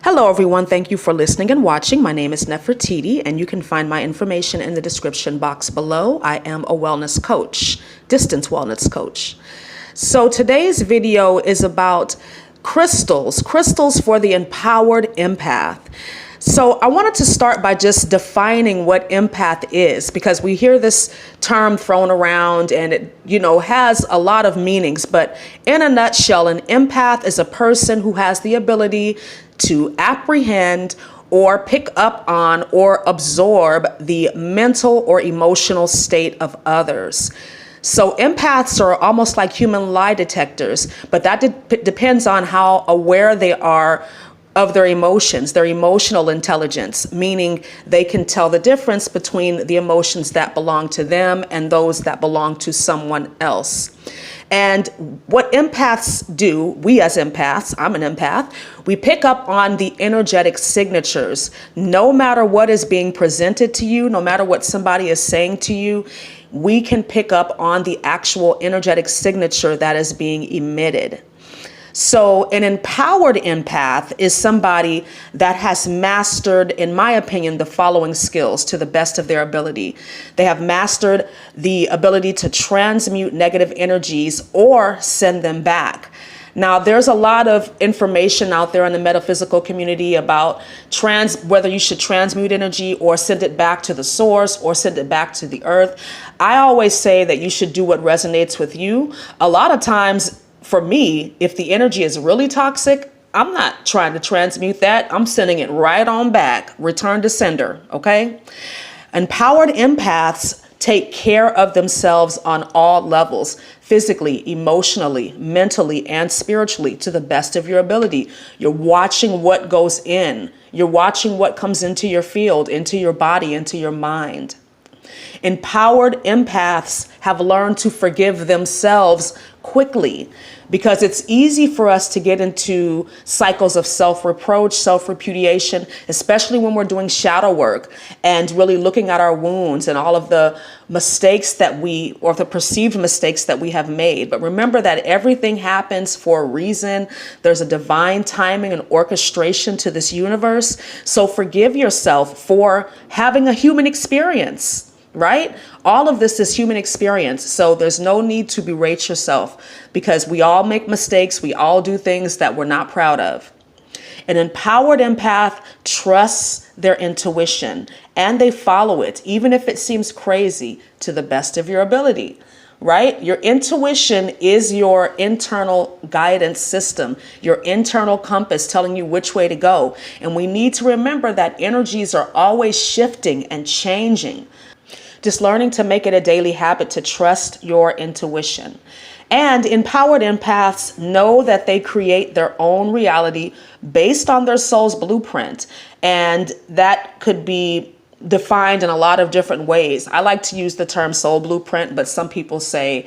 Hello everyone, thank you for listening and watching. My name is Nefertiti and you can find my information in the description box below. I am a wellness coach, distance wellness coach. So today's video is about crystals for the empowered empath. So I wanted to start by just defining what empath is, because we hear this term thrown around and it, has a lot of meanings. But in a nutshell, an empath is a person who has the ability to apprehend or pick up on or absorb the mental or emotional state of others. So empaths are almost like human lie detectors, but that depends on how aware they are of their emotions, their emotional intelligence, meaning they can tell the difference between the emotions that belong to them and those that belong to someone else. And what empaths do, we as empaths, I'm an empath, we pick up on the energetic signatures. No matter what is being presented to you, no matter what somebody is saying to you, we can pick up on the actual energetic signature that is being emitted. So an empowered empath is somebody that has mastered, in my opinion, the following skills to the best of their ability. They have mastered the ability to transmute negative energies or send them back. Now, there's a lot of information out there in the metaphysical community about whether you should transmute energy or send it back to the source or send it back to the earth. I always say that you should do what resonates with you. A lot of times, for me, if the energy is really toxic, I'm not trying to transmute that. I'm sending it right on back. Return to sender, okay? Empowered empaths take care of themselves on all levels, physically, emotionally, mentally, and spiritually, to the best of your ability. You're watching what goes in. You're watching what comes into your field, into your body, into your mind. Empowered empaths have learned to forgive themselves quickly, because it's easy for us to get into cycles of self-reproach, self-repudiation, especially when we're doing shadow work and really looking at our wounds and all of the mistakes or the perceived mistakes that we have made. But remember that everything happens for a reason. There's a divine timing and orchestration to this universe. So forgive yourself for having a human experience. Right? All of this is human experience. So there's no need to berate yourself, because we all make mistakes. We all do things that we're not proud of. An empowered empath trusts their intuition and they follow it, even if it seems crazy, to the best of your ability. Right? Your intuition is your internal guidance system, your internal compass telling you which way to go. And we need to remember that energies are always shifting and changing. Just learning to make it a daily habit to trust your intuition. And empowered empaths know that they create their own reality based on their soul's blueprint. And that could be defined in a lot of different ways. I like to use the term soul blueprint, but some people say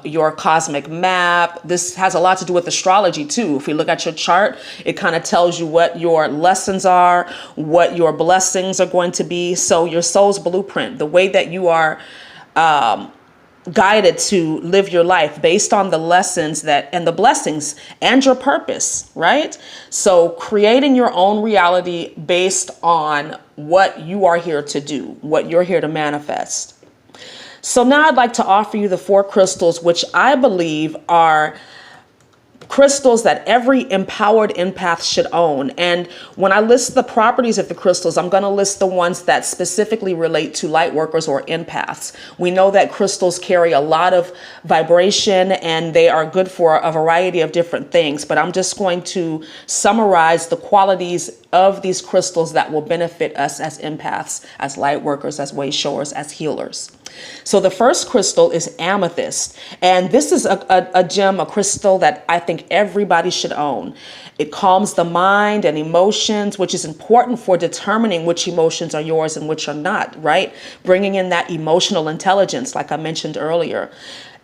your cosmic map. This has a lot to do with astrology too. If we look at your chart, it kind of tells you what your lessons are, what your blessings are going to be. So your soul's blueprint, the way that you are guided to live your life based on the lessons and the blessings and your purpose, right? So creating your own reality based on what you are here to do, what you're here to manifest. So now I'd like to offer you the 4 crystals, which I believe are crystals that every empowered empath should own. And when I list the properties of the crystals, I'm going to list the ones that specifically relate to light workers or empaths. We know that crystals carry a lot of vibration and they are good for a variety of different things, but I'm just going to summarize the qualities of these crystals that will benefit us as empaths, as light workers, as way showers, as healers. So the first crystal is amethyst, and this is a gem, a crystal that I think everybody should own. It calms the mind and emotions, which is important for determining which emotions are yours and which are not, right? Bringing in that emotional intelligence, like I mentioned earlier.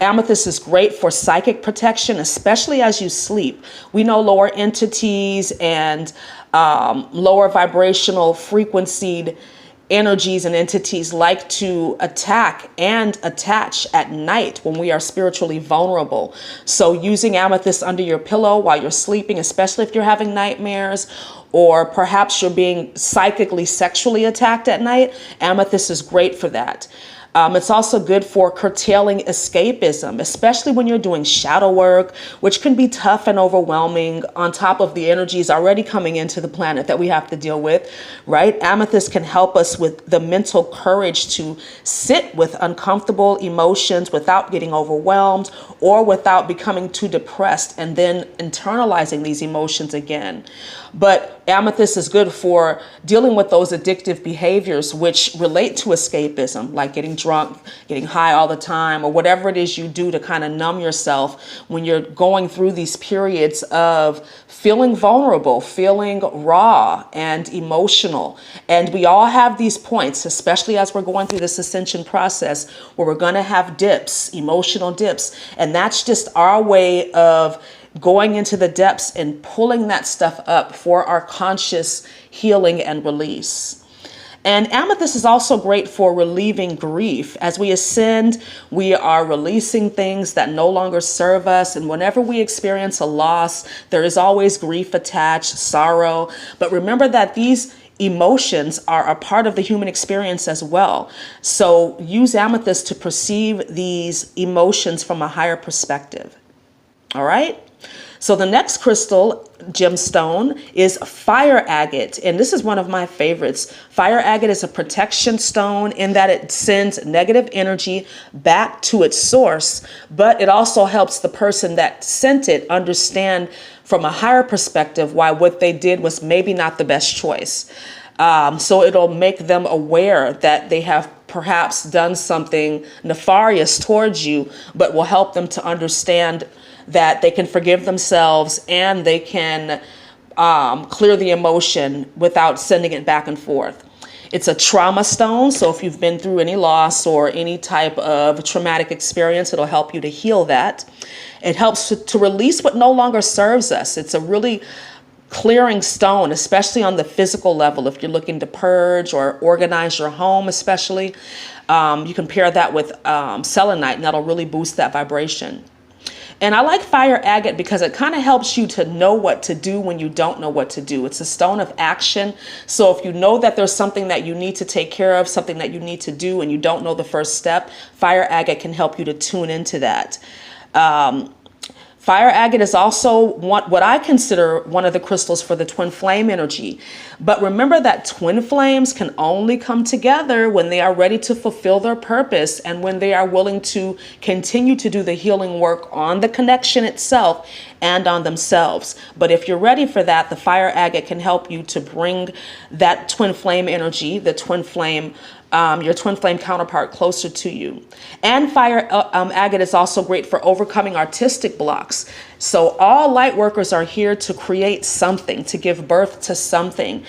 Amethyst is great for psychic protection, especially as you sleep. We know lower entities and lower vibrational frequency energies and entities like to attack and attach at night when we are spiritually vulnerable. So using amethyst under your pillow while you're sleeping, especially if you're having nightmares, or perhaps you're being psychically, sexually attacked at night, amethyst is great for that. It's also good for curtailing escapism, especially when you're doing shadow work, which can be tough and overwhelming on top of the energies already coming into the planet that we have to deal with, right? Amethyst can help us with the mental courage to sit with uncomfortable emotions without getting overwhelmed or without becoming too depressed and then internalizing these emotions again. But amethyst is good for dealing with those addictive behaviors which relate to escapism, like getting drunk, getting high all the time, or whatever it is you do to kind of numb yourself when you're going through these periods of feeling vulnerable, feeling raw and emotional. And we all have these points, especially as we're going through this ascension process, where we're going to have dips, emotional dips. And that's just our way of going into the depths and pulling that stuff up for our conscious healing and release. And amethyst is also great for relieving grief. As we ascend, we are releasing things that no longer serve us. And whenever we experience a loss, there is always grief attached, sorrow. But remember that these emotions are a part of the human experience as well. So use amethyst to perceive these emotions from a higher perspective. All right. So the next crystal gemstone is fire agate, and this is one of my favorites. Fire agate is a protection stone in that it sends negative energy back to its source, but it also helps the person that sent it understand from a higher perspective why what they did was maybe not the best choice. So it'll make them aware that they have perhaps done something nefarious towards you, but will help them to understand that they can forgive themselves and they can clear the emotion without sending it back and forth. It's a trauma stone, so if you've been through any loss or any type of traumatic experience, it'll help you to heal that. It helps to release what no longer serves us. It's a really clearing stone, especially on the physical level. If you're looking to purge or organize your home, especially, you can pair that with selenite, and that'll really boost that vibration. And I like fire agate because it kind of helps you to know what to do when you don't know what to do. It's a stone of action. So if you know that there's something that you need to take care of, something that you need to do, and you don't know the first step, fire agate can help you to tune into that. Fire agate is also what I consider one of the crystals for the twin flame energy. But remember that twin flames can only come together when they are ready to fulfill their purpose and when they are willing to continue to do the healing work on the connection itself and on themselves. But if you're ready for that, the fire agate can help you to bring that twin flame energy, the twin flame your twin flame counterpart closer to you. And fire agate is also great for overcoming artistic blocks. So all light workers are here to create something, to give birth to something.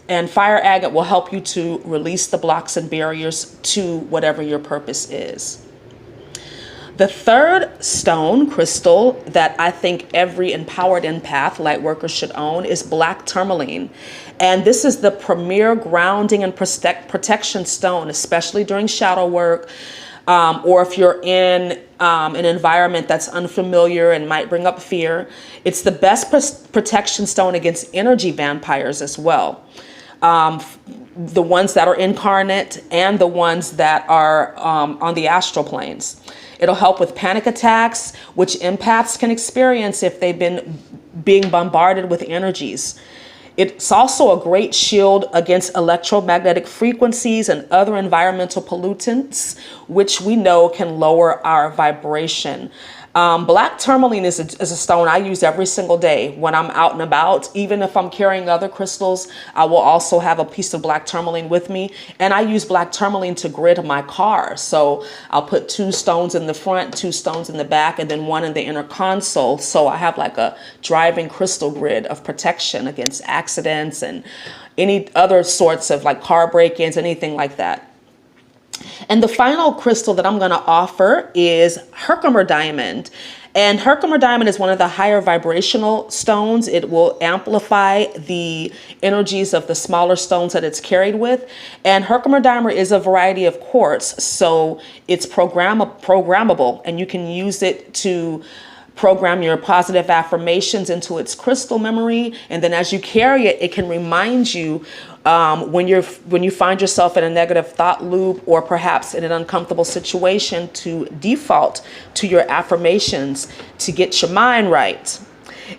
And fire agate will help you to release the blocks and barriers to whatever your purpose is. The third stone crystal that I think every empowered empath light worker should own is black tourmaline. And this is the premier grounding and protection stone, especially during shadow work, or if you're in an environment that's unfamiliar and might bring up fear. It's the best protection stone against energy vampires as well. The ones that are incarnate and the ones that are on the astral planes. It'll help with panic attacks, which empaths can experience if they've been being bombarded with energies. It's also a great shield against electromagnetic frequencies and other environmental pollutants, which we know can lower our vibration. Black tourmaline is a stone I use every single day when I'm out and about. Even if I'm carrying other crystals, I will also have a piece of black tourmaline with me. And I use black tourmaline to grid my car. So I'll put 2 stones in the front, 2 stones in the back, and then 1 in the inner console. So I have like a driving crystal grid of protection against accidents and any other sorts of like car break-ins, anything like that. And the final crystal that I'm going to offer is Herkimer Diamond. And Herkimer Diamond is one of the higher vibrational stones. It will amplify the energies of the smaller stones that it's carried with. And Herkimer Diamond is a variety of quartz, so it's programmable, and you can use it to program your positive affirmations into its crystal memory. And then as you carry it, it can remind you when you find yourself in a negative thought loop, or perhaps in an uncomfortable situation, to default to your affirmations to get your mind right.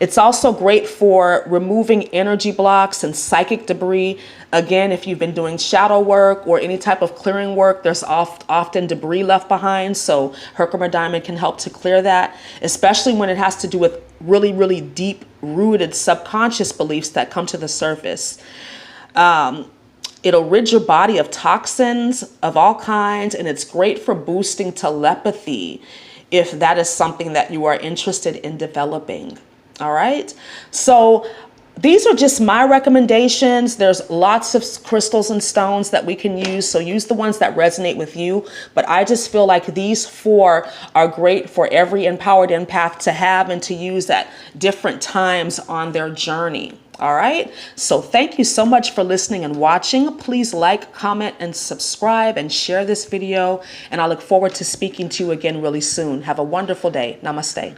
It's also great for removing energy blocks and psychic debris. Again, if you've been doing shadow work or any type of clearing work, there's often debris left behind. So Herkimer Diamond can help to clear that, especially when it has to do with really, really deep rooted subconscious beliefs that come to the surface. It'll rid your body of toxins of all kinds, and it's great for boosting telepathy if that is something that you are interested in developing. All right. So these are just my recommendations. There's lots of crystals and stones that we can use, so use the ones that resonate with you. But I just feel like these 4 are great for every empowered empath to have and to use at different times on their journey. All right. So thank you so much for listening and watching. Please like, comment, and subscribe, and share this video. And I look forward to speaking to you again really soon. Have a wonderful day. Namaste.